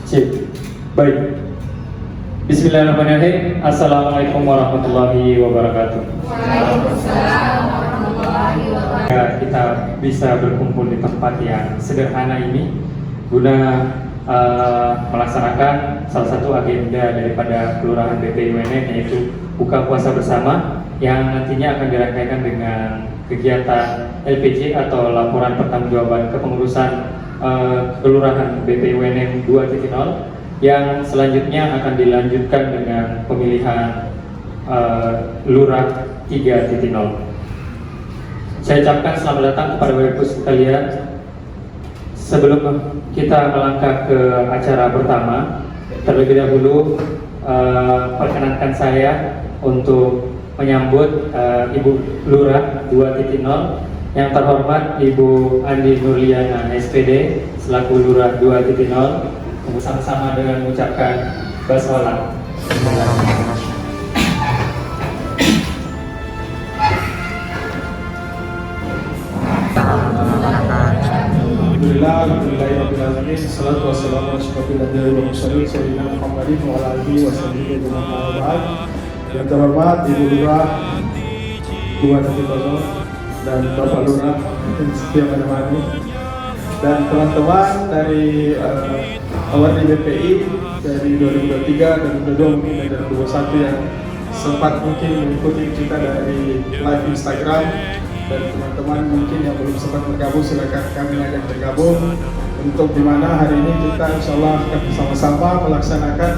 Cik. Baik. Bismillahirrahmanirrahim. Assalamualaikum warahmatullahi wabarakatuh. Waalaikumsalam warahmatullahi wabarakatuh. Kita bisa berkumpul di tempat yang sederhana ini guna melaksanakan salah satu agenda daripada Kelurahan BP UNM, yaitu buka puasa bersama yang nantinya akan dirangkaikan dengan kegiatan LPJ atau laporan pertanggungjawaban kepengurusan Kelurahan BP UNM 2.0 yang selanjutnya akan dilanjutkan dengan pemilihan Lurah 3.0. Saya ucapkan selamat datang kepada Bapak Ibu sekalian. Sebelum kita melangkah ke acara pertama, terlebih dahulu perkenankan saya untuk menyambut Ibu Lurah 2.0 yang terhormat Ibu Andi Nurliana SPD selaku Lurah 2.0, bersama-sama dengan mengucapkan basmalah. Alhamdulillahirrahmanirrahim. Assalatu wassalamu ala asyrafil anbiya'i wal mursalin sayyidina Muhammadin wa ala alihi wa sahbihi ajma'in. Yang terhormat Ibu Lurah 2.0 dan Bapak Lurah setiap menemani dan teman-teman dari awal di BPI dari 2023 dan 2022 mungkin dan 2021 yang sempat mungkin mengikuti kita dari live Instagram, dan teman-teman mungkin yang belum sempat bergabung silakan kami ajak bergabung untuk dimana hari ini kita insyaallah akan bersama-sama melaksanakan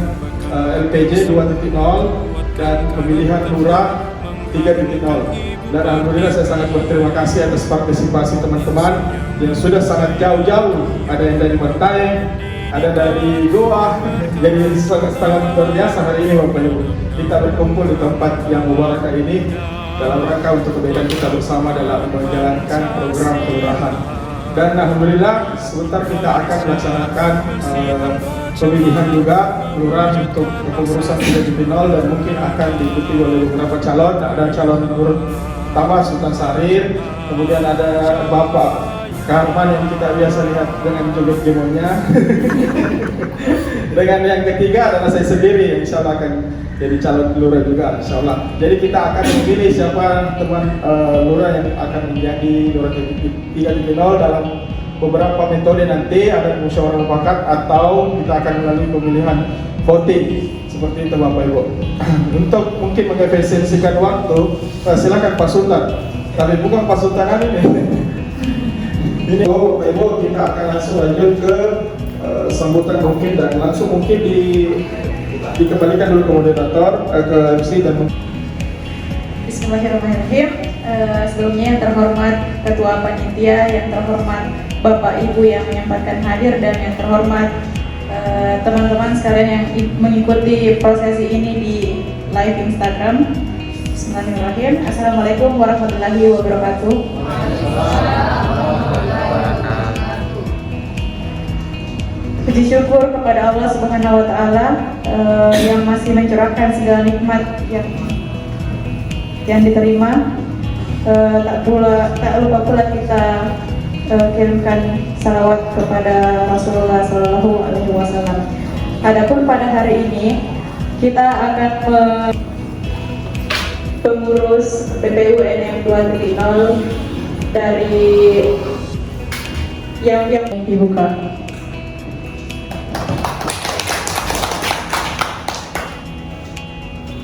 LPJ 2.0 dan pemilihan Lurah 3.0. Dan alhamdulillah saya sangat berterima kasih atas partisipasi teman-teman yang sudah sangat jauh-jauh, ada yang dari Bantaeng, ada dari Goa. Jadi sangat luar biasa hari ini Bapak Ibu kita berkumpul di tempat yang mubarak ini dalam rangka untuk kebaikan kita bersama dalam menjalankan program kelurahan. Dan alhamdulillah sebentar kita akan melaksanakan pemilihan juga lurah untuk kepengurusan 3.0 dan mungkin akan diikuti oleh beberapa calon. Ada calon urut pertama Sultan Sarir, kemudian ada Bapak Karman yang kita biasa lihat dengan joget gemonya. Dengan yang ketiga adalah saya sendiri yang insya Allah akan jadi calon lurah juga insya Allah. Jadi kita akan memilih siapa teman lurah yang akan menjadi lurah 3.0 dalam beberapa metode nanti, ada musyawarah mufakat atau kita akan melalui pemilihan voting seperti itu Bapak Ibu. Untuk mungkin mengefisiensikan waktu, silakan Pak Sultan. Tapi bukan Pak Sultan ini. Ini Bapak Ibu kita akan langsung lanjut ke sambutan mungkin dan langsung mungkin dikembalikan dulu ke moderator ke MC dan Bismillahirrahmanirrahim. Sebelumnya yang terhormat Ketua Panitia, yang terhormat Bapak Ibu yang menyempatkan hadir, dan yang terhormat teman-teman sekalian yang mengikuti prosesi ini di live Instagram. Bismillahirrahmanirrahim. Assalamualaikum warahmatullahi wabarakatuh. Puji syukur kepada Allah Subhanahu wa taala yang masih mencurahkan segala nikmat yang diterima. Tak lupa pula kita kirimkan salawat kepada Rasulullah Sallallahu Alaihi Wasallam. Adapun pada hari ini kita akan pengurus PPU UNM 2.0 dari yang dibuka.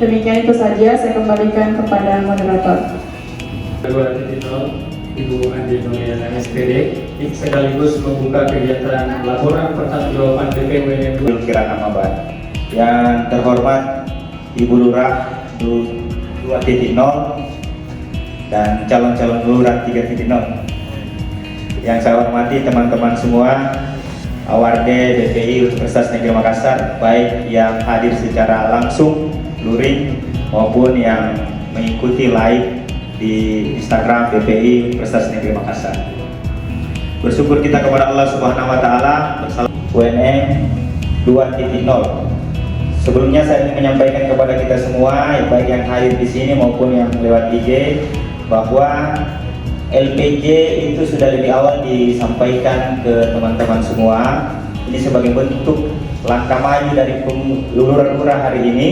Demikian itu saja, saya kembalikan kepada moderator. 2.0 Ibu Andi Nurliana SPD sekaligus membuka kegiatan laporan pertanggungjawaban BP UNM 2.0. Yang terhormat Ibu Lurah 2.0 dan calon-calon Lurah 3.0. Yang saya hormati teman-teman semua Awarde BPI Universitas Negeri Makassar, baik yang hadir secara langsung luring maupun yang mengikuti live di Instagram BPI Universitas Negeri Makassar. Bersyukur kita kepada Allah Subhanahu wa taala bersama UNM 2.0. Sebelumnya saya ingin menyampaikan kepada kita semua, baik yang hadir di sini maupun yang lewat IG, bahwa LPJ itu sudah lebih awal disampaikan ke teman-teman semua. Ini sebagai bentuk langkah maju dari lurah-lurah hari ini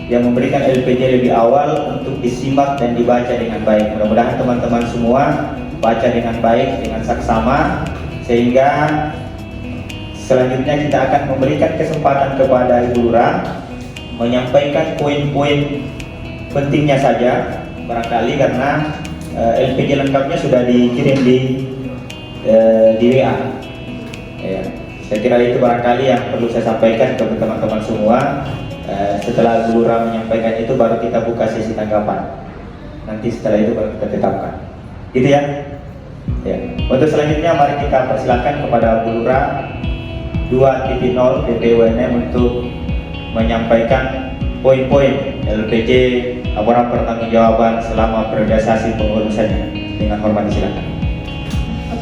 yang memberikan LPJ lebih awal untuk disimak dan dibaca dengan baik. Mudah-mudahan teman-teman semua baca dengan baik, dengan saksama, sehingga selanjutnya kita akan memberikan kesempatan kepada Ibu Lurah menyampaikan poin-poin pentingnya saja, barangkali karena LPJ lengkapnya sudah dikirim di WA. Ya, saya kira itu barangkali yang perlu saya sampaikan ke teman-teman semua. Setelah Ibu Lurah menyampaikan itu, baru kita buka sesi tanggapan. Nanti setelah itu baru kita tetapkan. Gitu ya. Ya. Untuk selanjutnya mari kita persilakan kepada Bu Lurah 2.0 BPUNM untuk menyampaikan poin-poin LPJ laporan pertanggungjawaban selama periodisasi pengurusannya. Dengan hormat silakan.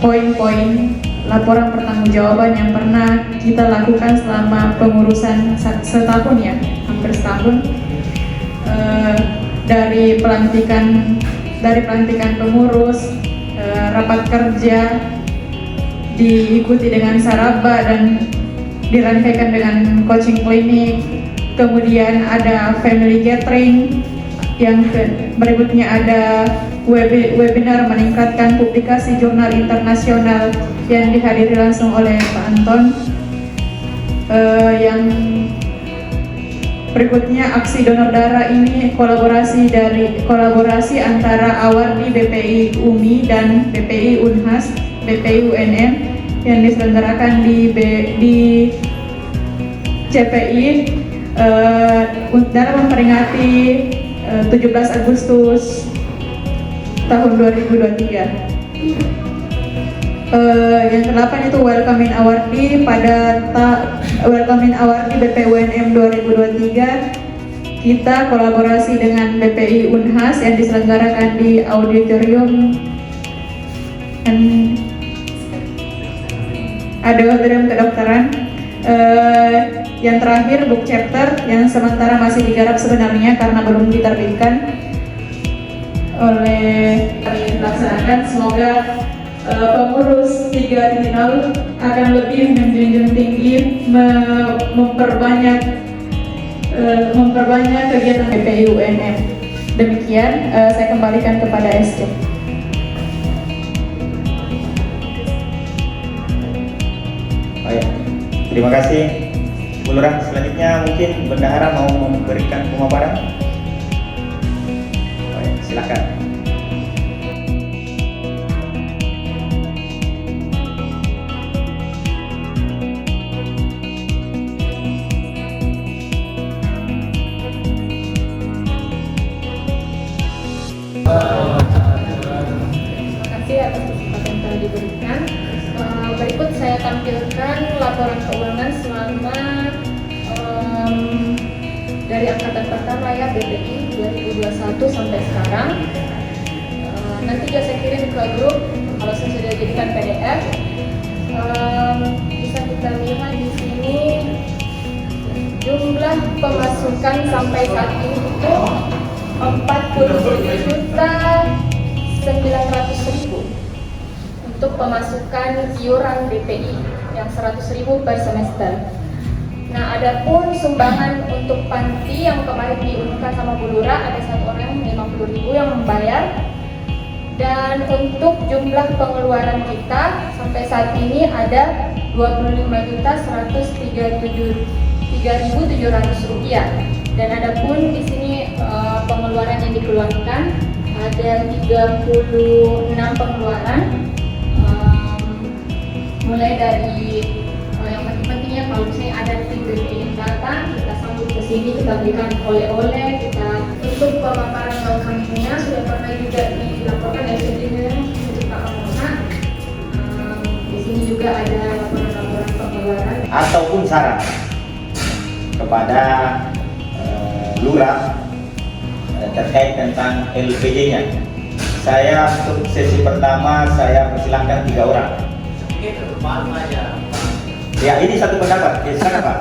Poin-poin laporan pertanggungjawaban yang pernah kita lakukan selama pengurusan setahun ya, hampir setahun, dari pelantikan pengurus, rapat kerja, diikuti dengan saraba dan dirangkaikan dengan coaching klinik, kemudian ada family gathering, yang berikutnya ada webinar meningkatkan publikasi jurnal internasional yang dihadiri langsung oleh Pak Anton. Yang berikutnya aksi donor darah ini kolaborasi antara Awardi BPI UMI dan BPI Unhas BPI UNM yang diselenggarakan di CPI dalam memperingati 17 Agustus tahun 2023. Yang ke-8 itu Welcoming Awardi Welcoming Awardi BPUNM 2023. Kita kolaborasi dengan BPI Unhas yang diselenggarakan di auditorium kedokteran. Yang terakhir book chapter yang sementara masih digarap sebenarnya karena belum diterbitkan oleh dilaksanakan. Semoga pengurus 3.0 akan lebih menjunjung tinggi memperbanyak kegiatan BPI UNM. Demikian, saya kembalikan kepada SC. Baik, terima kasih Bu Lurah. Selanjutnya mungkin Bendahara mau memberikan pemaparan. Baik, silakan. Terima kasih atas kesempatan yang telah diberikan. Berikut saya tampilkan laporan keuangan selama dari angkatan pertama ya BPI 2021 sampai sekarang. Nanti juga saya kirim ke grup kalau saya sudah jadikan PDF. Bisa kita lihat di sini jumlah pemasukan sampai saat ini itu 47.900.000 untuk pemasukan iuran BPI yang 100.000 per semester. Nah, adapun sumbangan untuk panti yang kemarin diumumkan sama Bu Lurah, ada satu orang 50.000 yang membayar. Dan untuk jumlah pengeluaran kita sampai saat ini ada 25.137.700 rupiah. Dan adapun di sini pengeluaran yang dikeluarkan ada 36 pengeluaran, mulai dari yang penting-pentingnya kalau misalnya ada tim BPI yang datang, kita sambut ke sini, kita berikan oleh-oleh, kita untuk pemaparan welcome-nya sudah pernah juga dilaporkan dari sebelumnya untuk Pak Kapolna. Di sini juga ada laporan-laporan pengeluaran Ataupun saran kepada Lurah terkait tentang LPJ-nya. Saya untuk sesi pertama saya persilahkan 3 orang. Ya, ini satu pendapat. Ya, silakan Pak.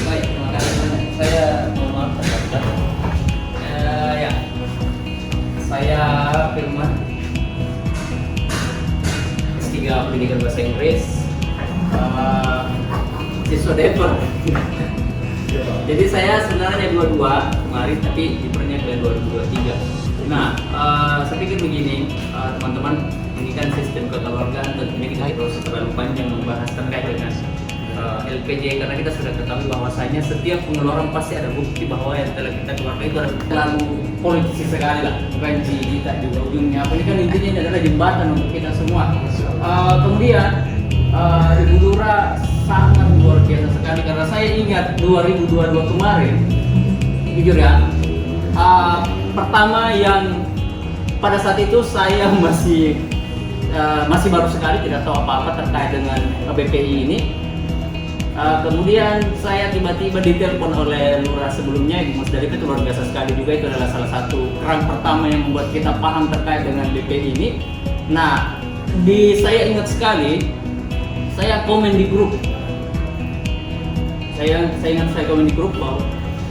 Baik, terima kasih. Saya mohon maaf terhadap ya, saya Firman 3 pendidikan bahasa Inggris, siswa Depok. Jadi saya sebenarnya 22 kemarin, tapi dipernya ke 2023. Nah, saya pikir begini, teman-teman, ini kan sistem kekeluargaan, tentunya kita tidak usah terlalu panjang membahas terkait dengan LPJ, karena kita sudah ketahui bahwasanya setiap pengeluaran pasti ada bukti bahwa yang telah kita keluarkan itu adalah terlalu politisi sekali lah, bukan kita juga ujungnya apa. Ini kan intinya ini adalah jembatan untuk kita semua. Kemudian Ibu Lura sangat luar biasa sekali, karena saya ingat 2022 kemarin, jujur ya, pertama yang pada saat itu saya masih baru sekali, tidak tahu apa-apa terkait dengan BPI ini. Kemudian saya tiba-tiba ditelepon oleh Lurah sebelumnya, Ibu Mas Dalip, itu luar biasa sekali juga. Itu adalah salah satu kerang pertama yang membuat kita paham terkait dengan BPI ini. Nah, saya ingat sekali, saya komen di grup. Saya ingat saya komen di grup bahwa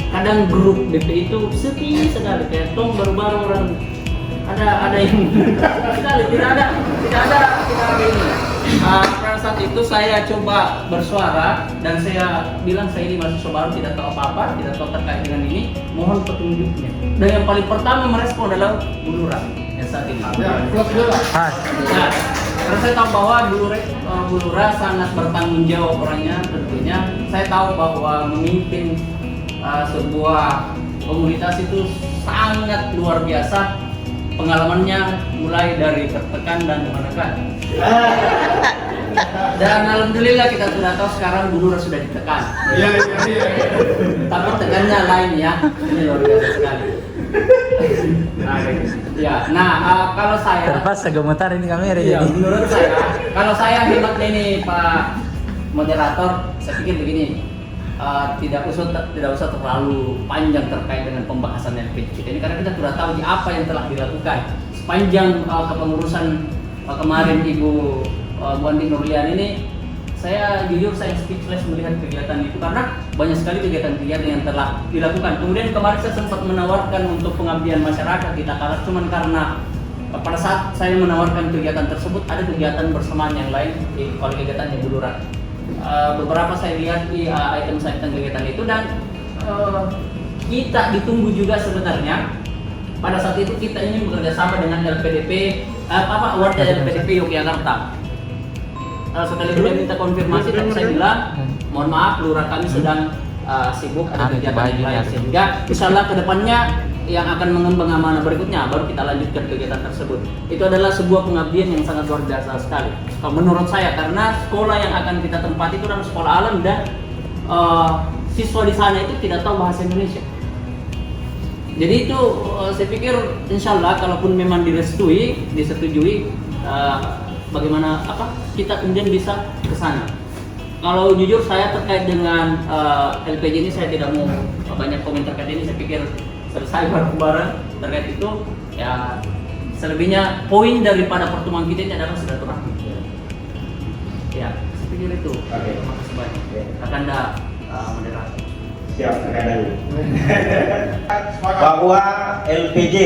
kadang grup BPI itu sepi sekali, kayak tong baru-baru orang ada yang sekali tidak ada ini. Pada saat itu saya coba bersuara dan saya bilang saya ini mahasiswa baru, tidak tahu apa-apa, tidak tahu terkait dengan ini, mohon petunjuknya. Dan yang paling pertama merespon adalah Bu Lura yang saat ini. Nah, karena saya tahu bahwa Bu Lura sangat bertanggung jawab orangnya tentunya. Saya tahu bahwa memimpin sebuah komunitas itu sangat luar biasa. Pengalamannya mulai dari tertekan dan menekan. Dan alhamdulillah kita sudah tahu sekarang Bu Lura sudah ditekan. Iya. Tapi tekannya lain ya. Ini luar biasa sekali. Kalau saya terpaksa gemetar ini kamera ya, jadi. menurut saya, kalau saya hemat ini Pak Moderator, saya pikir begini. Tidak usah terlalu panjang terkait dengan pembahasan LPJ kita ini, karena kita sudah tahu apa yang telah dilakukan sepanjang kepengurusan kemarin Ibu Bu Andi Nurlian ini. Saya jujur saya speechless melihat kegiatan itu, karena banyak sekali kegiatan-kegiatan yang telah dilakukan. Kemudian kemarin saya sempat menawarkan untuk pengabdian masyarakat kita, karena cuman karena pada saat saya menawarkan kegiatan tersebut ada kegiatan bersamaan yang lain oleh kegiatan Ibu Lura. Beberapa saya lihat di item kegiatan itu, dan kita ditunggu juga sebenarnya. Pada saat itu kita ini bekerja sama dengan LPDP, Warga LPDP Yogyakarta. Setelah beliau minta konfirmasi, tapi saya bilang mohon maaf, Lurah kami sedang sibuk ada kegiatan yang lain, sehingga insyaallah kedepannya yang akan mengembang amanah berikutnya baru kita lanjutkan kegiatan tersebut. Itu adalah sebuah pengabdian yang sangat luar biasa sekali menurut saya, karena sekolah yang akan kita tempati itu adalah sekolah alam, dan siswa di sana itu tidak tahu bahasa Indonesia. Jadi itu saya pikir insyaallah kalaupun memang disetujui, bagaimana kita kemudian bisa ke sana. Kalau jujur saya terkait dengan LPJ ini saya tidak mau banyak komentar terkait ini. Saya pikir selesai bareng-bareng terkait itu ya. Selebihnya poin daripada pertemuan kita ini adalah silaturahmi. Ya, saya pikir itu. Terima kasih banyak. Kakanda moderator. Siap, Kakanda. Bahwa LPJ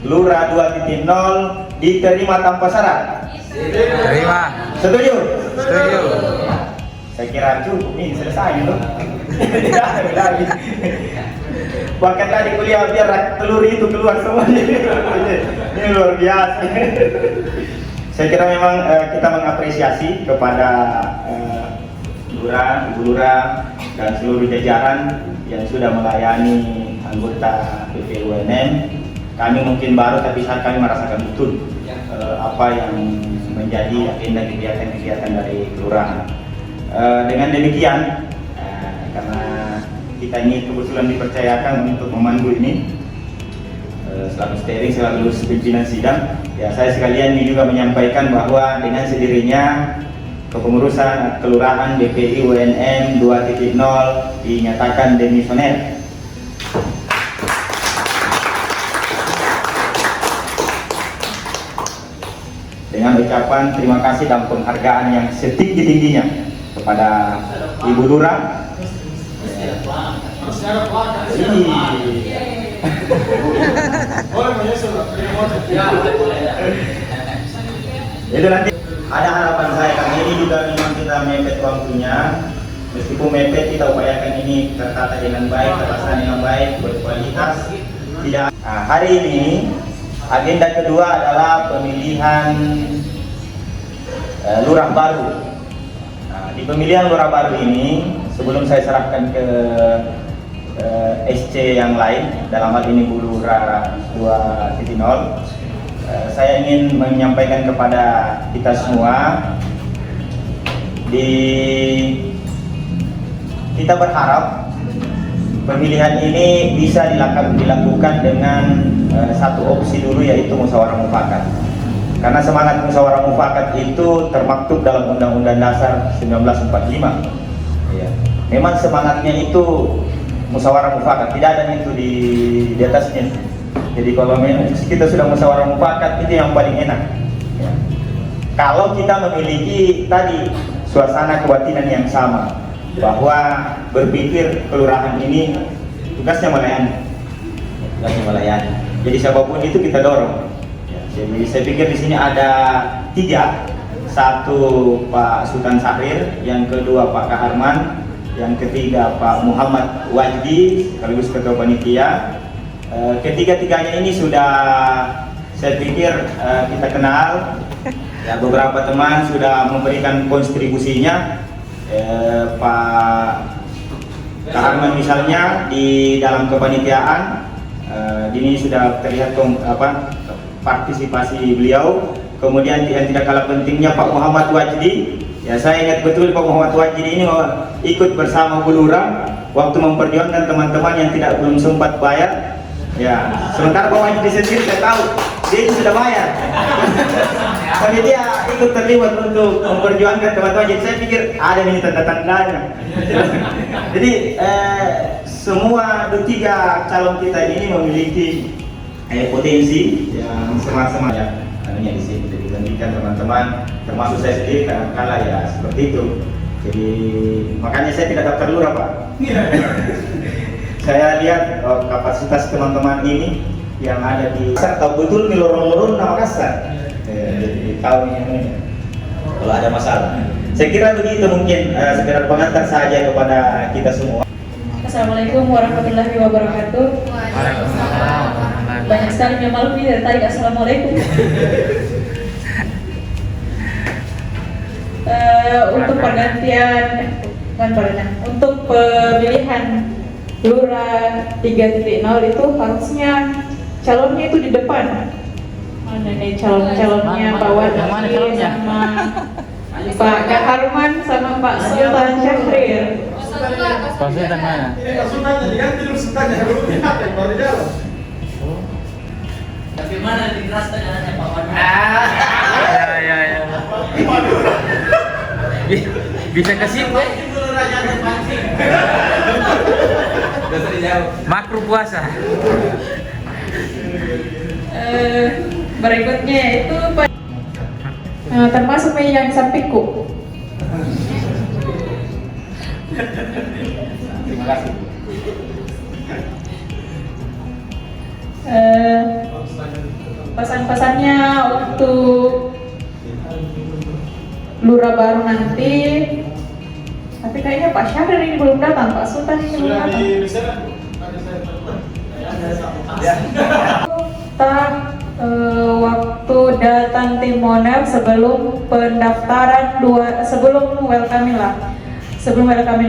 Lura 2.0 diterima tanpa syarat. Terima. Setuju? Setuju. Saya kira cukup nih, selesai itu. Tidak ada lagi. Bahkan tadi kuliah biar telur itu keluar semuanya. Ini luar biasa. Saya kira memang kita mengapresiasi kepada Lurah, Ibu Lurah dan seluruh jajaran yang sudah melayani anggota BPUNM. Kami mungkin baru, tapi saat kami merasakan betul apa yang menjadi agenda kegiatan-kegiatan dari kelurahan. Dengan demikian, karena kita ini kebetulan dipercayakan untuk memandu ini selaku steering, selaku pimpinan sidang, ya saya sekalian ini juga menyampaikan bahwa dengan sendirinya kepengurusan kelurahan BPI UNM 2.0 dinyatakan demisioner. Dengan ucapan terima kasih dan penghargaan yang setinggi-tingginya kepada Ibu Lurah. Itu nanti ada harapan saya karena ini juga memang kita mepet waktunya. Meskipun mepet, kita upayakan ini tertata dengan baik, terlaksana dengan baik, berkualitas. Tidak. Nah, hari ini agenda kedua adalah pemilihan lurah baru. Nah, di pemilihan lurah baru ini, sebelum saya serahkan ke SC yang lain, dalam hal ini Bu Lurah 2.0, saya ingin menyampaikan kepada kita semua, kita berharap pemilihan ini bisa dilakukan dengan satu opsi dulu, yaitu musyawarah mufakat. Karena semangat musyawarah mufakat itu termaktub dalam Undang-Undang Dasar 1945. Ya. Memang semangatnya itu musyawarah mufakat, tidak ada itu di atasnya. Jadi kalau kita sudah musyawarah mufakat, itu yang paling enak. Ya. Kalau kita memiliki tadi suasana kebatinan yang sama, bahwa berpikir kelurahan ini tugasnya melayani. Jadi siapapun itu kita dorong. Jadi saya pikir di sini ada 3, satu Pak Sultan Syahrir, yang kedua Pak Kaharman, yang ketiga Pak Muhammad Wajdi sekaligus ketua panitia. Ketiga-tiganya ini sudah saya pikir kita kenal. Ya, beberapa teman sudah memberikan kontribusinya. Pak Kaharman misalnya di dalam kepanitiaan, ini sudah terlihat partisipasi beliau. Kemudian yang tidak kalah pentingnya Pak Muhammad Wajdi. Ya, saya ingat betul Pak Muhammad Wajdi ini ikut bersama Bu Lurah waktu memperjuangkan teman-teman yang belum sempat bayar. Ya, sementara Pak Wajdi sendiri saya tahu dia itu sudah bayar. Tapi dia ikut terlibat untuk memperjuangkan teman-teman. Jadi saya pikir ada ini tanda-tandanya. Jadi semua 3 calon kita ini memiliki potensi yang sama-sama ya. Di sini jadi dibandingkan teman-teman, termasuk saya sendiri kadang-kala ya seperti itu. Jadi makanya saya tidak daftar lurah, Pak. Saya lihat kapasitas teman-teman ini yang ada di Makassar, tahu betul nih lorong-lorong Makassar. Jadi tahu ini kalau ada masalah. Saya kira begitu, mungkin sekedar pengantar saja kepada kita semua. Assalamualaikum warahmatullahi wabarakatuh. Banyak sekali yang malu nih dari tadi. Assalamualaikum. Untuk pergantian, untuk pemilihan Lurah 3.0 itu harusnya calonnya itu di depan. Mana nih calonnya Pak Wajdi sama Pak Kaharman sama Pak Sultan Syahrir. Pak Sultan mana? Tapi mana di kelas tanya Pak Wan? Ya. Bisa ke situ. Makro puasa. Berikutnya itu termasuk yang sampingku. Terima kasih. Pesan-pesannya untuk lurah baru nanti, tapi kayaknya Pak Syahrir ini belum datang, Pak Sultan ini belum datang. Waktu datang tim Monef sebelum pendaftaran sebelum welcoming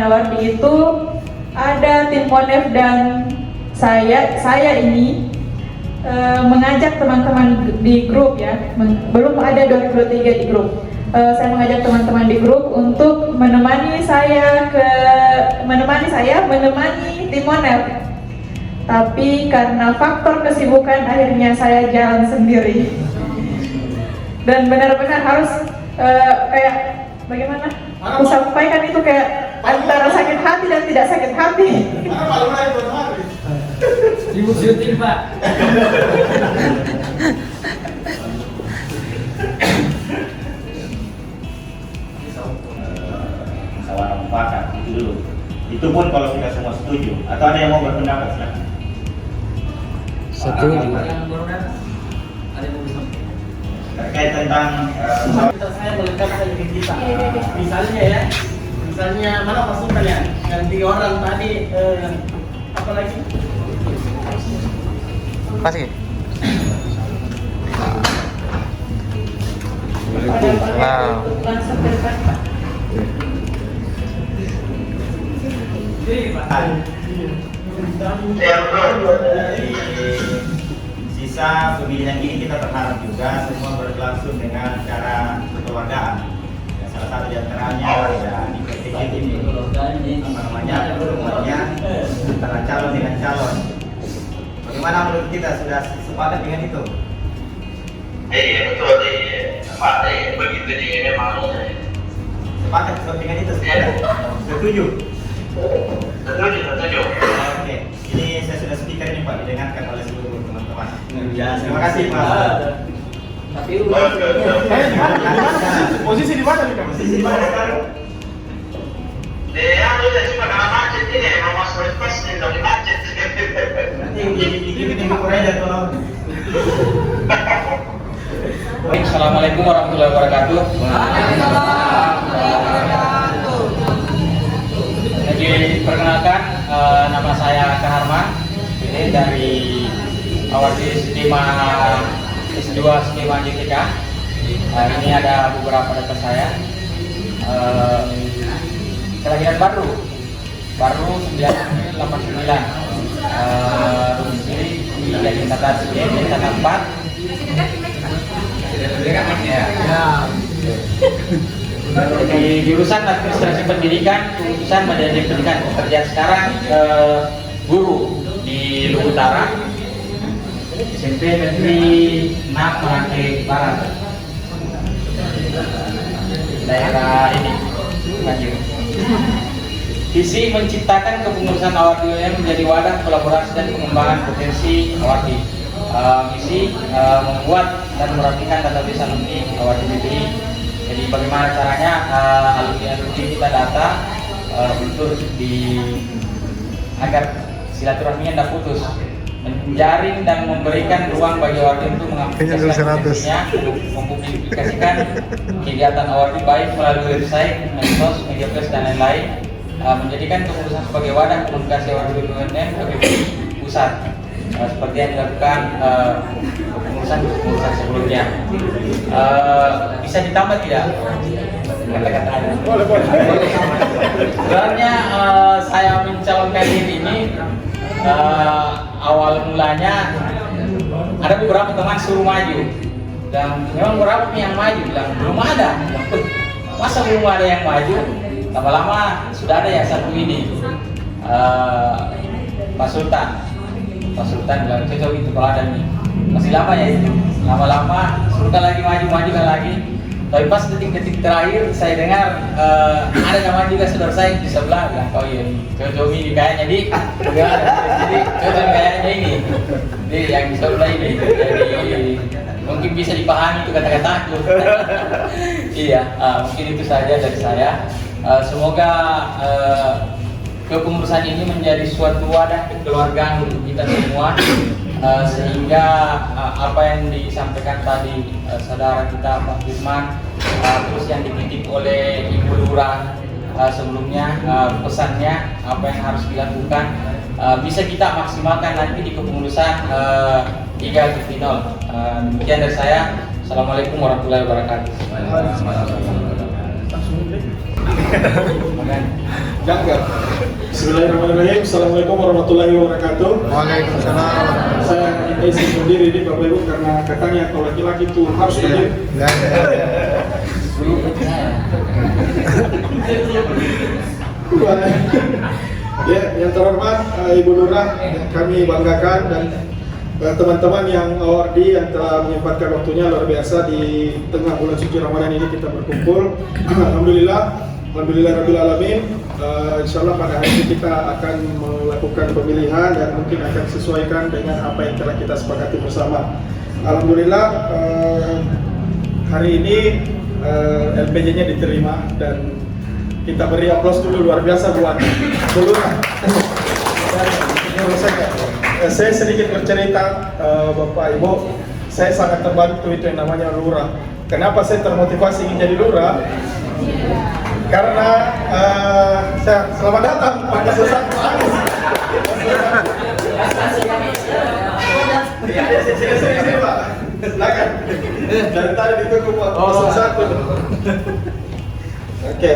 award itu ada tim Monef dan saya ini mengajak teman-teman di grup ya, belum ada 2023 di grup. Saya mengajak teman-teman di grup untuk menemani saya menemani tim Monef. Tapi karena faktor kesibukan akhirnya saya jalan sendiri. Dan benar-benar harus kayak bagaimana? Aku sampaikan itu kayak antara sakit hati dan tidak sakit hati. Ibu syuting, Pak. Musyawarah mufakat itu dulu. Itu pun kalau kita semua setuju. Atau ada yang mau berpendapat? Silakan. Setuju. Yang baru datang. Ada yang mau disampaikan. Terkait tentang kita saya melengkapi saja ke kita. Misalnya mana pasukan ya? Yang 3 orang tadi, apa lagi? Pasti. Langsung ke depan, Pak. Dari sisa pemilihan ini kita berharap juga semua berlangsung dengan cara kekeluargaan. Ya, salah satu di antaranya ya di PTG ini apa namanya pertemuannya antara calon dengan calon. Bagaimana menurut kita, sudah sepakat dengan itu? Iya betul, Pak. Begitu dia memang Sepakat dengan itu, sepakat. Setuju? setuju. Oke, ini saya sudah speaker ini Pak, didengarkan oleh seluruh teman-teman. Ya, terima kasih Pak. Tapi Posisi di mana nih, Kang? Posisi di mana sekarang? Cuma karena macet ini memang masuk pas dari macet. Nanti dikit-dikit Korea tolong. Baik, assalamualaikum warahmatullahi wabarakatuh. Jadi perkenalkan, nama saya Kaharman, ini dari awadi skema S2 skema JTK. Ini ada beberapa data saya. Kelahiran baru 1989. Domisili di Jakarta City, Jakarta 4. Di jurusan administrasi pendidikan, jurusan Manajemen Pendidikan. Pekerjaan sekarang guru di Luhut Utara, SMP Negeri 6 Merangke Barat, daerah ini Banjir. Visi menciptakan kepengurusan Awardi UMM menjadi wadah kolaborasi dan pengembangan potensi Awardi. Misi membuat dan merapikan database alumni Awardi BPI. Jadi bagaimana caranya alumni kita data untuk agar silaturahminya tidak putus, menjaring dan memberikan ruang bagi Awardi untuk mengaplikasikan potensinya, mempublikasikan kegiatan Awardi baik melalui website, medsos, media press dan lain-lain, menjadikan kepengurusan sebagai wadah komunikasi Awardi BUMN BPI pusat, seperti yang dilakukan kepengurusan sebelumnya. Bisa ditambah tidak kata-katanya? Boleh. Sebenarnya saya mencalonkan diri ini awal mulanya ada beberapa teman suruh maju, dan memang beberapa yang maju bilang belum ada. Masa belum ada yang maju? Lama-lama sudah ada yang satu ini, Pak Sultan bilang cocok itu kalau ada nih. Masih lama ya itu. Lama-lama Sultan lagi maju lagi. Tapi pas detik-detik terakhir saya dengar ada nama juga saudara saya di sebelah bilang, oh iya ini cocok ini kayaknya jadi cocok kayaknya ini. Jadi yang di sebelah ini. Jadi mungkin bisa dipahami itu kata-kataku. Iya, mungkin itu saja dari saya. Semoga kepengurusan ini menjadi suatu wadah kekeluargaan untuk kita semua, sehingga apa yang disampaikan tadi saudara kita Pak Firman, terus yang dikritik oleh Ibu Lurah sebelumnya, pesannya apa yang harus dilakukan bisa kita maksimalkan nanti di kepengurusan 3.0. Demikian dari saya. Assalamualaikum warahmatullahi wabarakatuh. Jangan. Bismillahirrahmanirrahim. Assalamualaikum warahmatullahi wabarakatuh. Waalaikumsalam. Saya minta izin sendiri ini Bapak Ibu karena katanya kalau laki-laki itu harus hadir. Ya, yang terhormat Ibu Lurah, kami banggakan, dan teman-teman yang awardi yang telah menyempatkan waktunya luar biasa di tengah bulan suci Ramadan ini kita berkumpul. Alhamdulillah Rabbil Alamin. Insyaallah pada hari ini kita akan melakukan pemilihan dan mungkin akan sesuaikan dengan apa yang telah kita sepakati bersama. Alhamdulillah hari ini LPJ-nya diterima dan kita beri aplaus dulu luar biasa buat Lurah. Saya sedikit bercerita Bapak Ibu, saya sangat terbantu itu yang namanya Lurah. kenapa saya termotivasi ingin jadi lurah? Karena selamat datang Pak Kesesat Pak Anies. Sini Pak, silakan. Dari tadi ditunggu Pak Kesesat. Oke.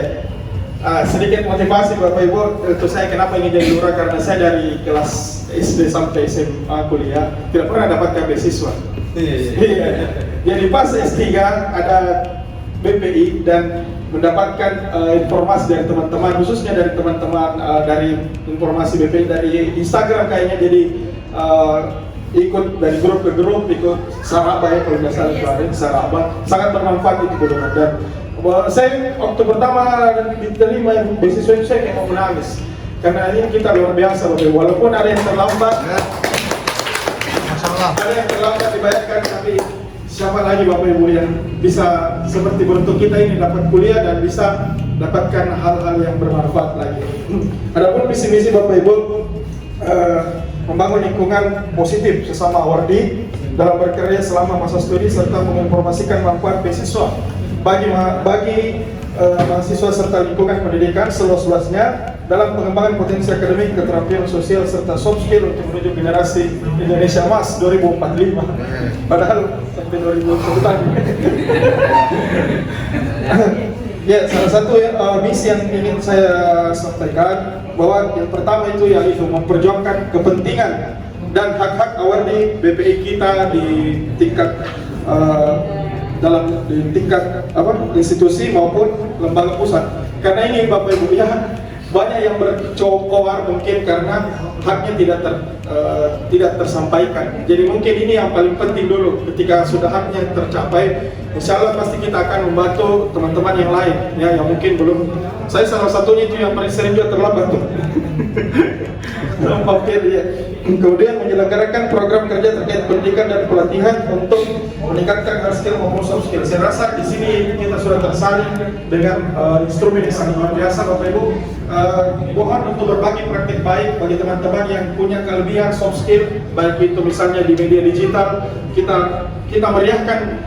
Sedikit motivasi Bapak Ibu untuk saya kenapa ingin jadi lurah, karena saya dari kelas SD sampai SMA kuliah tidak pernah dapatkan beasiswa. Iya. Jadi pas S3 ada BPI dan mendapatkan informasi dari teman-teman, khususnya dari teman-teman dari informasi BPI dari Instagram kayaknya, jadi ikut dari grup ke grup, ikut Saraba ya kalau nggak salah kemarin, Saraba sangat bermanfaat itu benar. Dan saya waktu pertama diterima beasiswa itu saya kayak mau menangis, karena ini kita luar biasa Bapak, walaupun ada yang terlambat, ada yang terlambat dibayarkan, tapi siapa lagi Bapak Ibu yang bisa seperti bentuk kita ini dapat kuliah dan bisa dapatkan hal-hal yang bermanfaat lagi. Adapun visi-misi Bapak Ibu membangun lingkungan positif sesama awardi dalam berkarya selama masa studi serta menginformasikan manfaat beasiswa bagi mahasiswa serta lingkungan pendidikan seluas-luasnya dalam pengembangan potensi akademik, keterampilan sosial serta soft skill untuk menuju generasi Indonesia Emas 2045. Padahal sampai 2021 tadi. Ya, salah satu misi yang ingin saya sampaikan bahwa yang pertama itu yaitu memperjuangkan kepentingan dan hak-hak awardi BPI kita di tingkat institusi maupun lembaga pusat. Karena ini Bapak Ibu ya, banyak yang bercokor mungkin karena haknya tidak tersampaikan. Jadi mungkin ini yang paling penting dulu. Ketika sudah haknya tercapai, insya Allah pasti kita akan membantu teman-teman yang lain ya, yang mungkin belum. Saya salah satunya itu yang paling sering juga terlambat tuh. Ya. Kemudian menyelenggarakan program kerja terkait pendidikan dan pelatihan untuk meningkatkan hard skill maupun soft skill. Saya rasa di sini kita sudah tersaring dengan instrumen yang sangat luar biasa Bapak Ibu. Mohon untuk berbagi praktik baik bagi teman-teman yang punya kelebihan soft skill, baik itu misalnya di media digital, kita meriahkan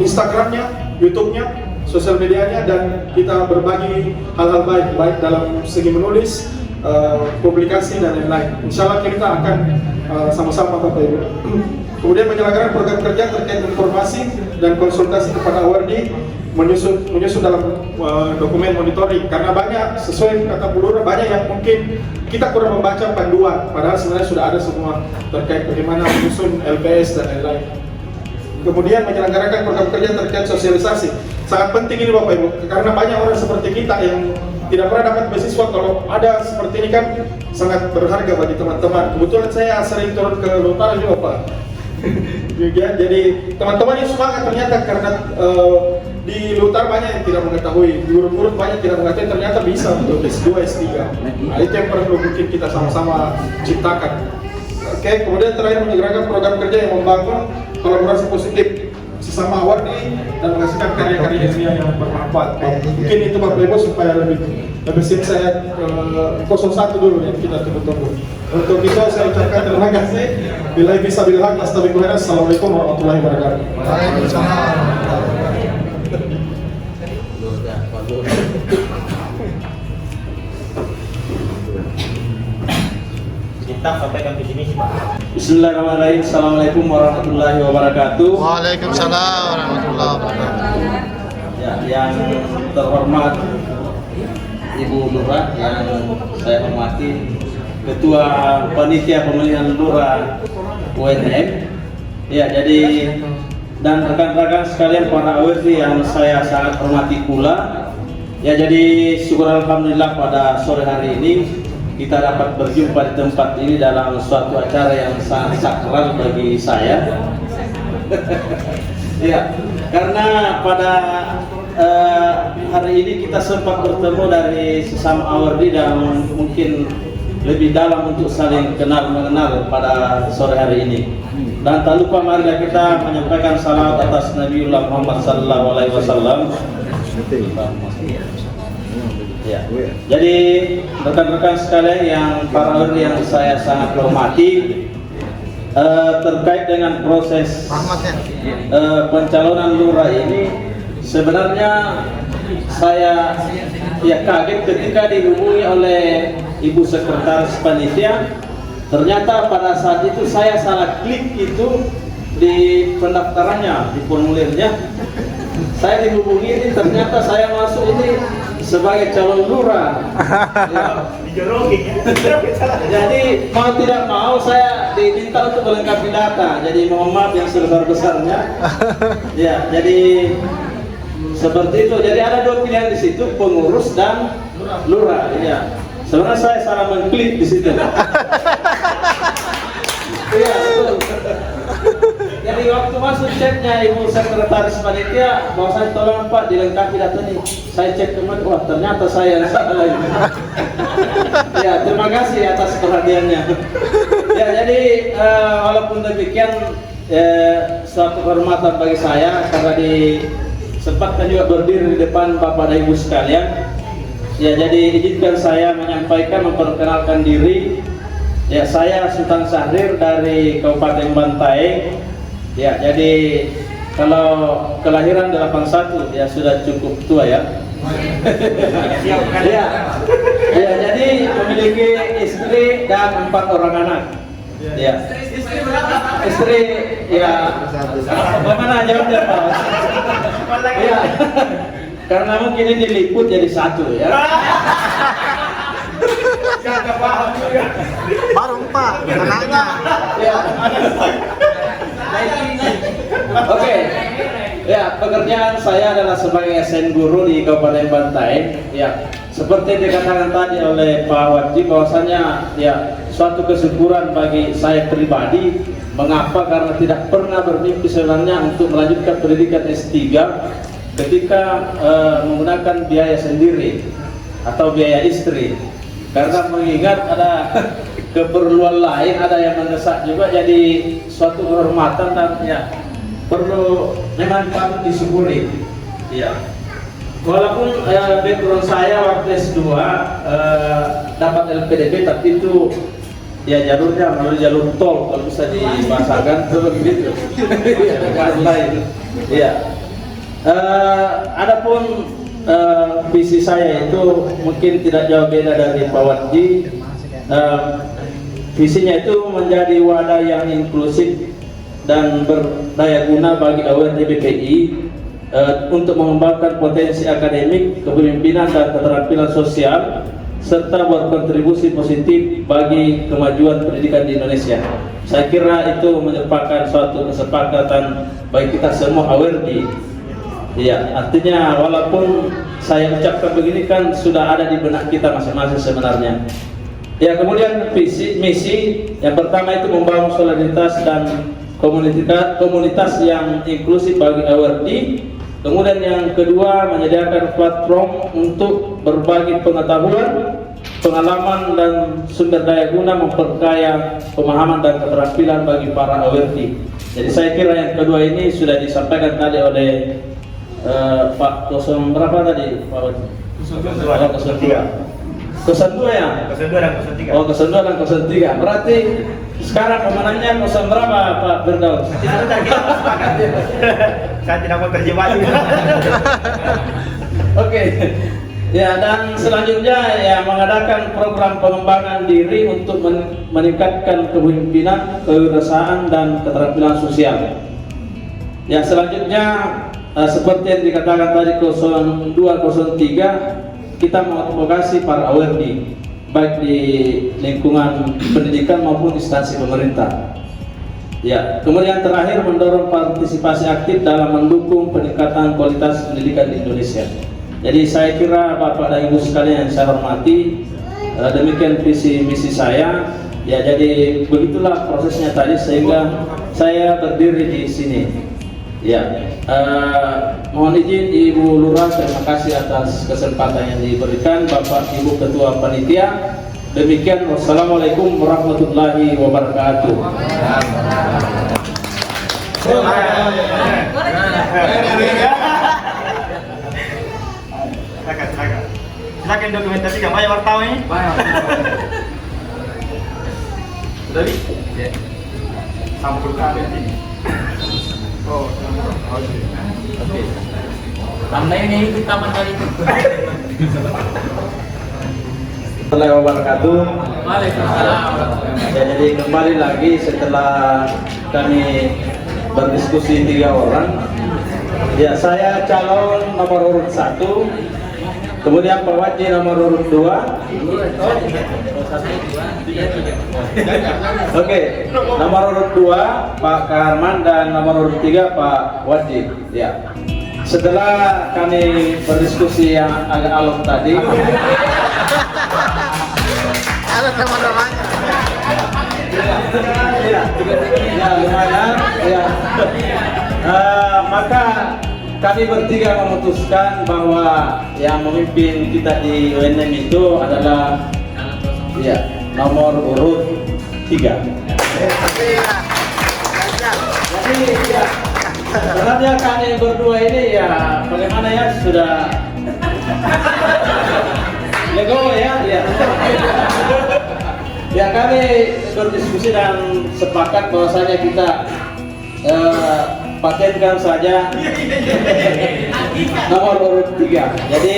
Instagramnya, YouTube-nya, sosial medianya, dan kita berbagi hal-hal baik dalam segi menulis, publikasi dan lain-lain. Insya Allah kita akan sama-sama Bapak Ibu. Kemudian menyelenggarakan program kerja terkait informasi dan konsultasi kepada awardi, menyusun dalam dokumen monitoring, karena banyak sesuai kata Bu Lurah, banyak yang mungkin kita kurang membaca panduan, padahal sebenarnya sudah ada semua terkait bagaimana menyusun LPS dan lain-lain. Kemudian menyelenggarakan program kerja terkait sosialisasi, sangat penting ini Bapak Ibu, karena banyak orang seperti kita yang tidak pernah dapat beasiswa. Kalau ada seperti ini kan sangat berharga bagi teman-teman. Kebetulan saya sering turun ke Lutara juga Pak. Jadi teman-teman yang semangat ternyata, karena di Lutar banyak yang tidak mengetahui, di guru-guru banyak tidak mengetahui ternyata bisa untuk S2, S3. Nah, itu yang perlu mungkin kita sama-sama ciptakan. Oke, kemudian terakhir menyelenggarakan program kerja yang membangun kolaborasi positif sesama awardi dan menghasilkan karya-karya ilmiah yang bermanfaat. Mungkin itu Bapak Ibu supaya lebih sip saya 01 dulu yang kita tunggu-tunggu. Untuk itu saya ucapkan terima kasih. Bila bisa bilang astagfirullah. Assalamualaikum warahmatullahi wabarakatuh. Waalaikumsalam. Kita sampaikan di sini Pak. Bismillahirrahmanirrahim. Assalamualaikum warahmatullahi wabarakatuh. Waalaikumsalam warahmatullahi wabarakatuh. Ya, yang terhormat Ibu Lurah, yang saya hormati Ketua Panitia Pemilihan Lurah UNM. Ya, jadi dan rekan-rekan sekalian para awardi yang saya sangat hormati pula. Ya, jadi syukur alhamdulillah pada sore hari ini kita dapat berjumpa di tempat ini dalam suatu acara yang sangat sakral bagi saya. Ya, karena pada hari ini kita sempat bertemu dari sesama awardi dan mungkin lebih dalam untuk saling kenal mengenal pada sore hari ini. Dan tak lupa marilah kita menyampaikan salawat atas Nabiullah Muhammad SAW. Ya. Jadi rekan-rekan sekalian yang para awardi yang saya sangat hormati, terkait dengan proses pencalonan lurah ini, sebenarnya saya kaget ketika dihubungi oleh Ibu Sekretaris Panitia. Ternyata pada saat itu saya salah klik itu di pendaftarannya, di formulirnya. Saya dihubungi ini, ternyata saya masuk ini sebagai calon lurah. Jadi mau tidak mau saya diminta untuk melengkapi data. Jadi mohon maaf yang sebesar-besarnya. Ya, jadi seperti itu. Jadi ada dua pilihan di situ, pengurus dan lurah. Ya. Sebenarnya saya salah mengklik di situ. Iya, betul. Jadi waktu masuk chatnya Ibu Sekretaris Panitia, bahwa saya tolong Pak dilengkapi data nih. Saya cek kemarin, wah ternyata saya yang salah. Ya, terima kasih atas perhatiannya. Ya, jadi walaupun demikian, suatu kehormatan bagi saya karena disempatkan juga berdiri di depan Bapak dan Ibu sekalian. Ya, jadi izinkan saya menyampaikan, memperkenalkan diri. Ya, saya Sultan Syahrir dari Kabupaten Bantaeng. Ya, jadi kalau kelahiran 81 ya sudah cukup tua ya. Ya, ya, jadi memiliki istri dan 4 orang anak. Ya. Istri berapa? Istri ya. Bagaimana jawabnya Pak? Ya. Karena mungkin ini diliput jadi 1 ya. Baru 4 anaknya. Ya. Oke. Ya, pekerjaan saya adalah sebagai ASN guru di Kabupaten Bantaeng. Ya, seperti dikatakan tadi oleh Pak Wajib, bahwasanya ya suatu kesyukuran bagi saya pribadi. Mengapa? Karena tidak pernah bermimpi sebenarnya untuk melanjutkan pendidikan S3 ketika menggunakan biaya sendiri atau biaya istri. Karena mengingat ada keperluan lain, ada yang mendesak juga, jadi suatu kehormatan dan ya perlu memang patut disyukuri. Ya. Walaupun background saya waktu S2 dapat LPDP, tapi itu ya jalurnya melalui jalur tol kalau bisa dibahasakan begitu. Ya. Adapun visi saya itu mungkin tidak jauh beda dari Pak Wajdi. Visinya itu menjadi wadah yang inklusif dan berdaya guna bagi AWRD BPI untuk mengembangkan potensi akademik, kepemimpinan dan keterampilan sosial serta berkontribusi positif bagi kemajuan pendidikan di Indonesia. Saya kira itu merupakan suatu kesepakatan bagi kita semua AWRD. Ya, artinya walaupun saya ucapkan begini kan sudah ada di benak kita masing-masing sebenarnya. Ya, kemudian visi misi yang pertama itu membangun solidaritas dan komunitas yang inklusif bagi AWRD. Kemudian yang kedua menyediakan platform untuk berbagi pengetahuan, pengalaman dan sumber daya guna memperkaya pemahaman dan keterampilan bagi para AWRD. Jadi saya kira yang kedua ini sudah disampaikan tadi oleh Pak 0 berapa tadi Pak Wajib? 03 ya? 02 dan 03. Oh, 02 dan 03. Berarti sekarang pemenangnya 0 berapa Pak Firdaus? Saya tidak mau terjebak. Oke. Ya, dan selanjutnya ya mengadakan program pengembangan diri untuk meningkatkan kepemimpinan, kewirausahaan dan keterampilan sosial. Ya, selanjutnya seperti yang dikatakan tadi 0203, kita mengadvokasi para AWRD baik di lingkungan pendidikan maupun instansi pemerintah. Ya, kemudian terakhir mendorong partisipasi aktif dalam mendukung peningkatan kualitas pendidikan di Indonesia. Jadi saya kira Bapak dan Ibu sekalian yang saya hormati, demikian visi misi saya. Ya, jadi begitulah prosesnya tadi sehingga saya berdiri di sini. Ya, mohon izin Ibu Lurah, terima kasih atas kesempatan yang diberikan. Bapak Ibu Ketua Panitia, demikian. Wassalamualaikum warahmatullahi wabarakatuh. Silakan dokumentasikan banyak wartawan ini. Sudah campur karet ini. Oh, oke. Tambahnya ini kita kali itu. Assalamualaikum wabarakatuh. Waalaikumsalam. Ya, jadi kembali lagi setelah kami berdiskusi 3 orang. Ya, saya calon nomor urut 1, kemudian Pak Waji nomor urut 2. Oke, nomor urut 2 Pak Kaharman dan nomor urut 3 Pak Waji. Ya. Setelah kami berdiskusi yang agak alot tadi, Ada teman-temannya. ya lumayan, ya. Maka kami bertiga memutuskan bahwa yang memimpin kita di UNM itu adalah ya nomor urut 3. Jadi ya, sebenarnya kami berdua ini ya bagaimana ya sudah legowo ya. Ya kami berdiskusi dan sepakat bahwasanya kita patenkan saja nomor urut 3. Jadi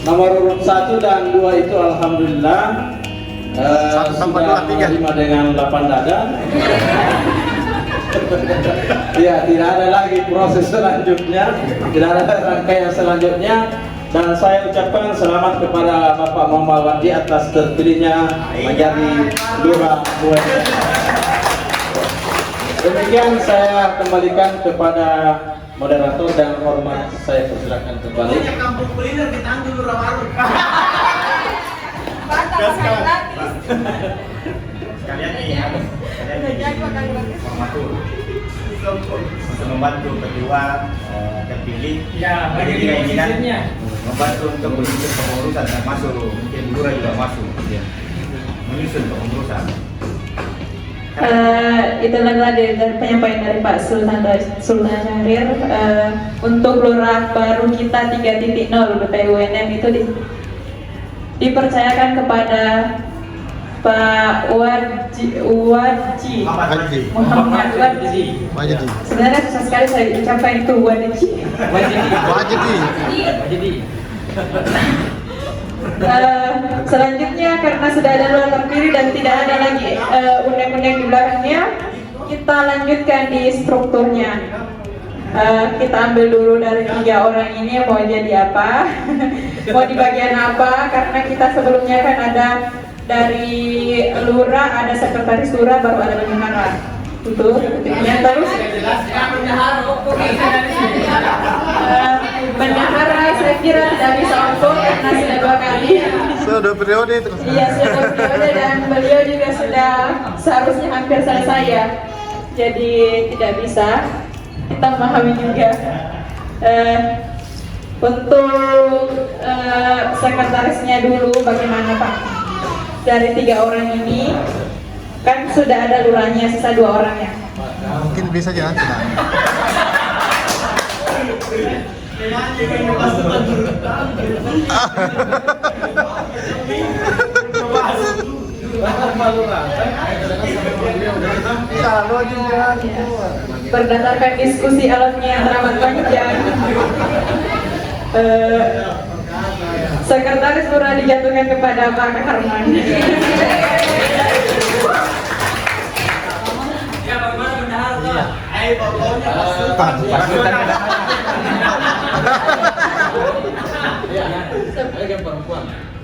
nomor urut 1 dan 2 itu alhamdulillah sudah menerima dengan 8 dada. Ya, tidak ada lagi proses selanjutnya, tidak ada rangkaian selanjutnya. Dan saya ucapkan selamat kepada Bapak Muhammad Wadi atas terpilihnya menjadi Lurah UNM. Demikian saya kembalikan kepada moderator dan hormat saya persilakan kembali. Kampung kuliner ditanggung Lurah baru. Kalian ini formatur untuk membantu kedua terpilih. Ya, bagi Jadi keinginan posisinya. membantu untuk menyusun pengurusan termasuk mungkin Lurah juga masuk menyusun pengurusan. Itulah dari penyampaian dari Pak Sultan Syahrir. Untuk Lurah baru kita 3.0 BPUNM itu dipercayakan kepada Pak Waji Muhammad Waji. Sebenarnya susah sekali saya ucapkan itu Waji. Selanjutnya karena sudah ada Lurah terpilih dan tidak ada lagi undang-undang di belakangnya, kita lanjutkan di strukturnya. Kita ambil dulu dari 3 orang ini mau jadi apa, mau di bagian apa, karena kita sebelumnya kan ada dari Lurah, ada sekretaris Lurah, baru ada bendahara. Itu yang terus bendahara saya kira tidak bisa untuk karena sudah 2 kali. Sudah periode terus. Iya, sudah periode dan beliau juga sudah seharusnya hampir selesai ya. Jadi tidak bisa. Kita memahami juga. Untuk sekretarisnya dulu bagaimana Pak? Dari 3 orang ini kan sudah ada lurahnya, sisa 2 orang ya. Mungkin bisa jangan tenang. Berdasarkan diskusi alatnya yang teramat panjang, sekretaris Lurah dijatuhkan kepada Pak Kaharman. Ya, bagaimana bendahara?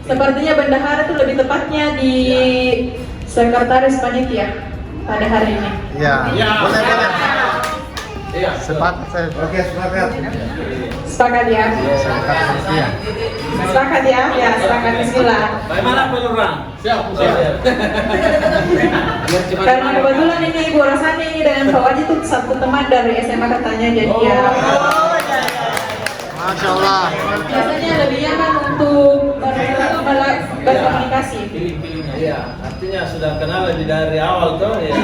Sepertinya bendahara itu lebih tepatnya di sekretaris panitia pada hari ini. Iya. Boleh. Iya. Sepakat. Oke, sepakat. Sepakat ya? Iya. Sepakat ya? Ya, sepakat. Bismillah. Bagaimana Pak Lurah? Siap. Karena kebetulan ini Ibu Rosani ini dengan Pak Waji itu satu teman dari SMA katanya, jadi ya. Masya Allah. Biasanya lebih nyaman untuk berkomunikasi. Iya, artinya sudah kenal dari awal tuh ya.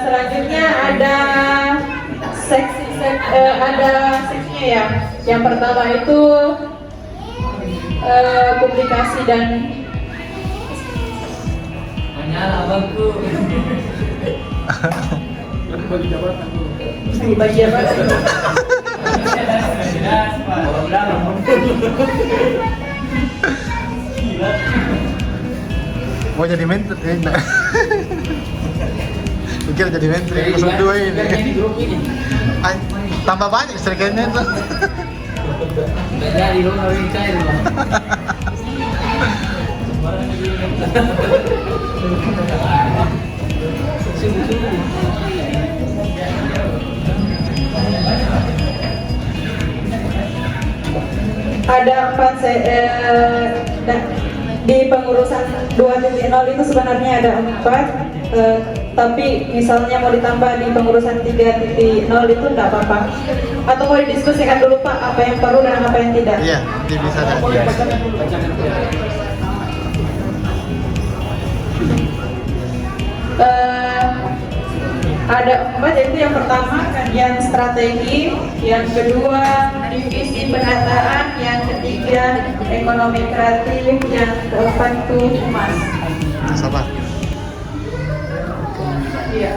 Selanjutnya ada seksinya ya. Yang pertama itu publikasi dan Menyala abangku. Bagi jabatan. bagi jabatan. Orang dalam. Mau jadi menteri? Enggak. Pikir jadi menteri 02 ini. Jadi grup ini. Ay, tambah banyak istrikannya tuh. Nggak jadi lo ngawin cair lo. Ada 4 di pengurusan 2.0 itu sebenarnya ada 4, tapi misalnya mau ditambah di pengurusan 3.0 itu enggak apa-apa. Atau mau didiskusikan dulu Pak apa yang perlu dan apa yang tidak? Iya, nanti bisa ada. Ada 4, yaitu yang pertama kajian strategi, yang kedua divisi pendataan, yang ketiga ekonomi kreatif, yang keempat itu humas. Sabar. Iya.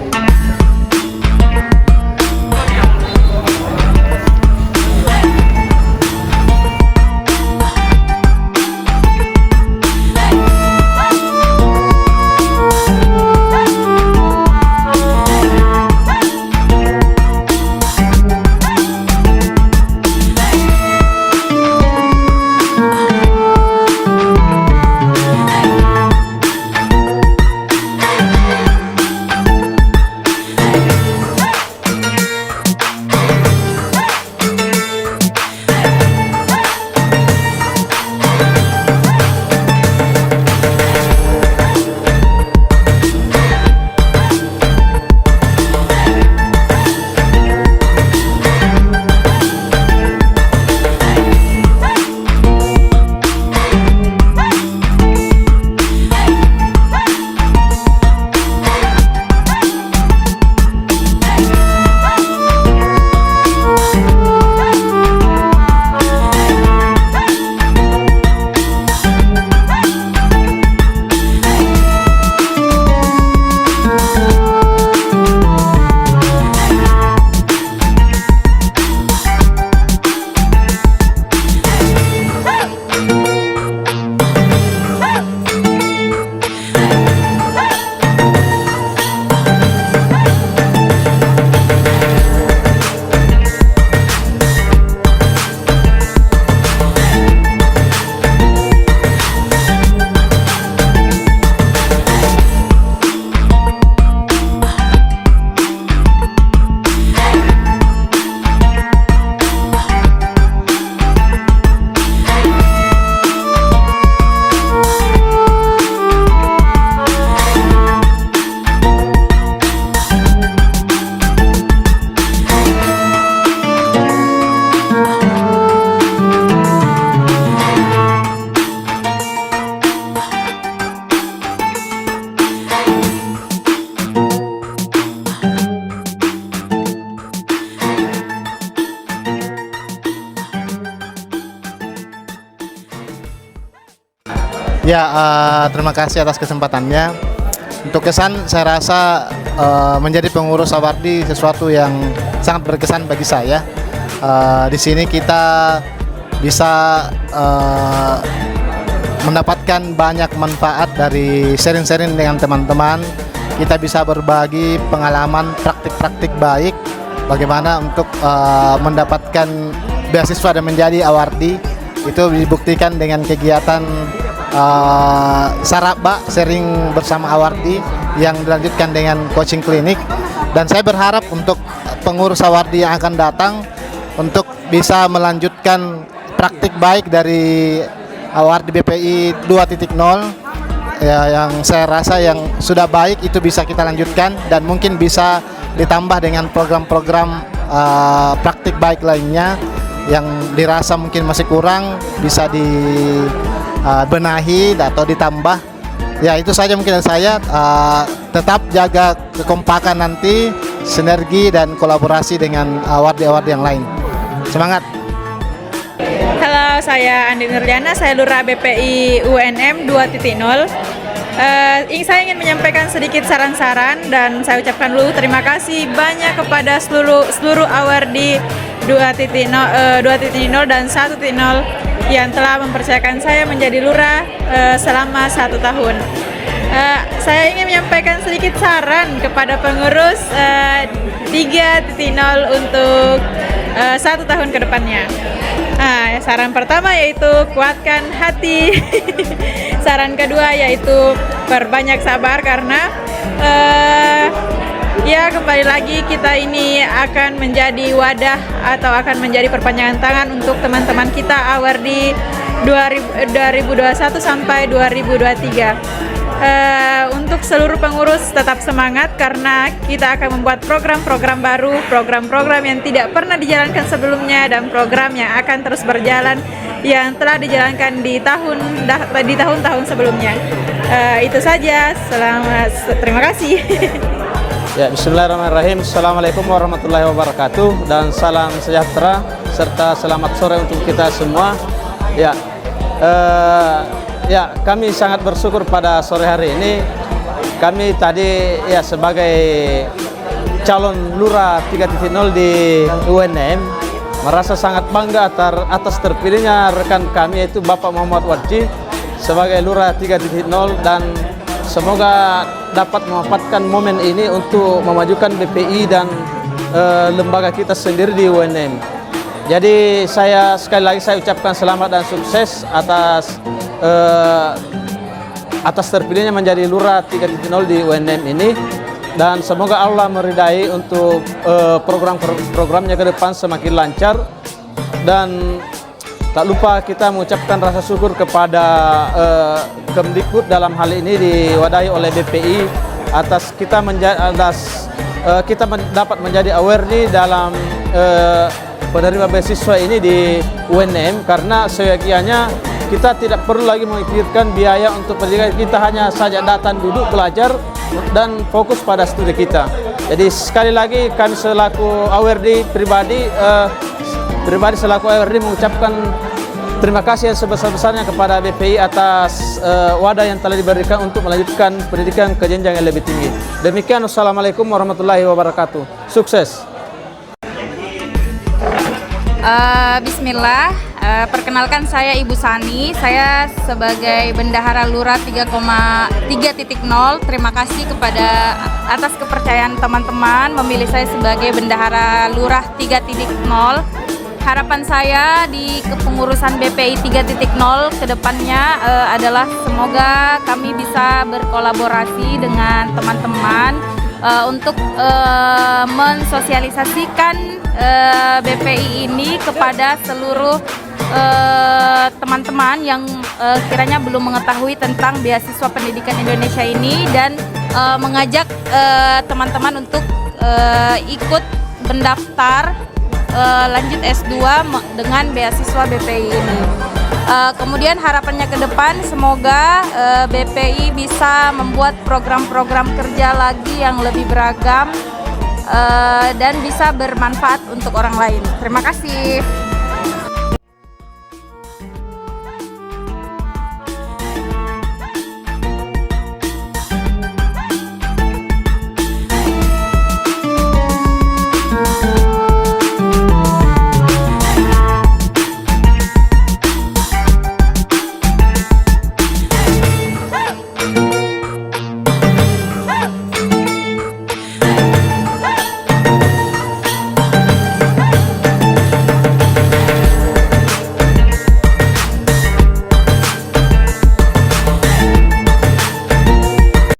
Ya, terima kasih atas kesempatannya. Untuk kesan, saya rasa menjadi pengurus Awardi sesuatu yang sangat berkesan bagi saya. Di sini kita bisa mendapatkan banyak manfaat dari sharing-sharing dengan teman-teman. Kita bisa berbagi pengalaman praktik-praktik baik bagaimana untuk mendapatkan beasiswa dan menjadi Awardi. Itu dibuktikan dengan kegiatan Saraba sharing bersama Awardi yang dilanjutkan dengan coaching klinik, dan saya berharap untuk pengurus Awardi yang akan datang untuk bisa melanjutkan praktik baik dari Awardi BPI 2.0 ya, yang saya rasa yang sudah baik itu bisa kita lanjutkan dan mungkin bisa ditambah dengan program-program praktik baik lainnya yang dirasa mungkin masih kurang, bisa dibenahi atau ditambah. Ya, itu saja mungkin dari saya. Tetap jaga kekompakan nanti, sinergi dan kolaborasi dengan award-award yang lain. Semangat. Halo, Halo, saya Andi Nurliana, saya Lurah BPI UNM 2.0. Saya ingin menyampaikan sedikit saran-saran dan saya ucapkan dulu terima kasih banyak kepada seluruh awardi 2.0 dan 1.0 yang telah mempercayakan saya menjadi lurah selama 1 tahun. Saya ingin menyampaikan sedikit saran kepada pengurus 3.0 untuk 1 tahun ke depannya. Saran pertama yaitu kuatkan hati. Saran kedua yaitu perbanyak sabar karena ya kembali lagi kita ini akan menjadi wadah atau akan menjadi perpanjangan tangan untuk teman-teman kita awardi 2021 sampai 2023. Untuk seluruh pengurus tetap semangat karena kita akan membuat program-program baru, program-program yang tidak pernah dijalankan sebelumnya dan program yang akan terus berjalan yang telah dijalankan di tahun-tahun sebelumnya. Itu saja. Terima kasih. Ya, bismillahirrahmanirrahim. Assalamualaikum warahmatullahi wabarakatuh dan salam sejahtera serta selamat sore untuk kita semua. Ya, kami sangat bersyukur pada sore hari ini. Kami tadi ya sebagai calon lurah 3.0 di UNM merasa sangat bangga atas terpilihnya rekan kami yaitu Bapak Muhammad Warji sebagai lurah 3.0 dan semoga dapat memanfaatkan momen ini untuk memajukan BPI dan lembaga kita sendiri di UNM. Jadi sekali lagi saya ucapkan selamat dan sukses atas terpilihnya menjadi lurah 3.0 di UNM ini dan semoga Allah meridai untuk program-programnya ke depan semakin lancar dan tak lupa kita mengucapkan rasa syukur kepada Kemdikbud dalam hal ini diwadahi oleh BPI atas kita dapat menjadi awardee dalam penerima beasiswa ini di UNM karena seyogianya kita tidak perlu lagi memikirkan biaya untuk pendidikan, kita hanya saja datang duduk belajar dan fokus pada studi kita. Jadi sekali lagi kami selaku awardee pribadi selaku awardee mengucapkan terima kasih yang sebesar-besarnya kepada BPI atas wadah yang telah diberikan untuk melanjutkan pendidikan ke jenjang yang lebih tinggi. Demikian, wassalamualaikum warahmatullahi wabarakatuh. Sukses. Bismillah, perkenalkan saya Ibu Sani, saya sebagai Bendahara Lurah 3.0. Terima kasih atas kepercayaan teman-teman memilih saya sebagai Bendahara Lurah 3.0. Harapan saya di kepengurusan BPI 3.0 ke depannya adalah semoga kami bisa berkolaborasi dengan teman-teman untuk mensosialisasikan BPI ini kepada seluruh teman-teman yang kiranya belum mengetahui tentang beasiswa pendidikan Indonesia ini dan mengajak teman-teman untuk ikut mendaftar lanjut S2 dengan beasiswa BPI ini. Kemudian harapannya ke depan semoga BPI bisa membuat program-program kerja lagi yang lebih beragam dan bisa bermanfaat untuk orang lain. Terima kasih.